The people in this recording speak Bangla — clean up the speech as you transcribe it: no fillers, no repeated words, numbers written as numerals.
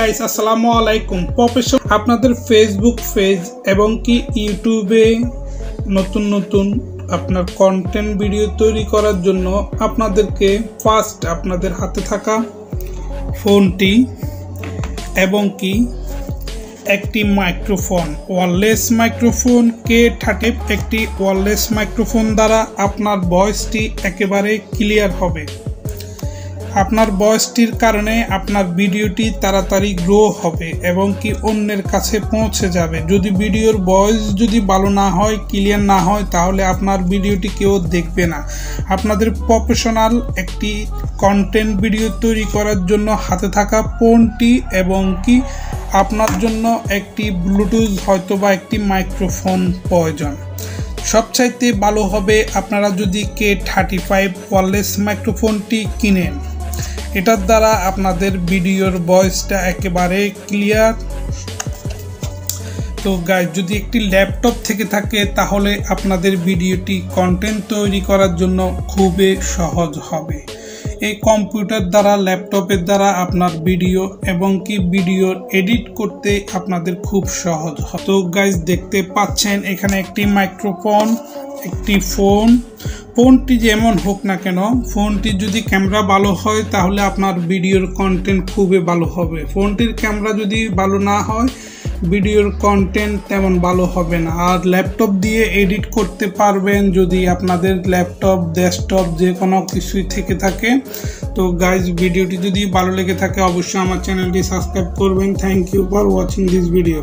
গাইস আসসালামু আলাইকুম। প্রফেশন আপনাদের ফেসবুক পেজ এবং কি ইউটিউবে নতুন নতুন আপনার কন্টেন্ট ভিডিও তৈরি করার জন্য আপনাদেরকে ফার্স্ট আপনাদের হাতে থাকা ফোনটি এবং কি একটি মাইক্রোফোন ওয়্যারলেস মাইক্রোফোন K30 একটি ওয়্যারলেস মাইক্রোফোন দ্বারা আপনার ভয়েসটি একেবারে ক্লিয়ার হবে। আপনার ভয়েসটির কারণে আপনার ভিডিওটি তাড়াতাড়ি গ্রো হবে এবং কি অন্যের কাছে পৌঁছে যাবে। যদি ভিডিওর ভয়েস যদি ভালো না হয়, ক্লিয়ার না হয়, তাহলে আপনার ভিডিওটি কেউ দেখবে না। আপনাদের প্রফেশনাল একটি কন্টেন্ট ভিডিও তৈরি করার জন্য হাতে থাকা ফোনটি এবং কি আপনার জন্য একটি ব্লুটুথ হয়তো বা একটি মাইক্রোফোন প্রয়োজন। সবচাইতে ভালো হবে আপনারা যদি K35 ওয়্যারলেস মাইক্রোফোনটি কিনেন। এটার দ্বারা আপনাদের ভিডিওর ভয়েসটা একেবারে ক্লিয়ার। তো গাইস, যদি একটি ল্যাপটপ থেকে থাকে তাহলে আপনাদের ভিডিওটি কন্টেন্ট তৈরি করার জন্য খুবই সহজ হবে। এই কম্পিউটার দ্বারা, ল্যাপটপের দ্বারা আপনার ভিডিও এবং কি ভিডিওর এডিট করতে আপনাদের খুব সহজ হবে। তো গাইস, দেখতে পাচ্ছেন এখানে একটি মাইক্রোফোন, একটি ফোনটি যেমন হোক না কেন, ফোনটি যদি ক্যামেরা ভালো হয় তাহলে আপনার ভিডিওর কন্টেন্ট খুবই ভালো হবে। ফোনটির ক্যামেরা যদি ভালো না হয়, ভিডিওর কন্টেন্ট তেমন ভালো হবে না। আর ল্যাপটপ দিয়ে এডিট করতে পারবেন যদি আপনাদের ল্যাপটপ, ডেস্কটপ যে কোনো কিছুই থেকে থাকে। তো গাইজ, ভিডিওটি যদি ভালো লেগে থাকে অবশ্যই আমার চ্যানেলটি সাবস্ক্রাইব করবেন। Thank you for watching this video.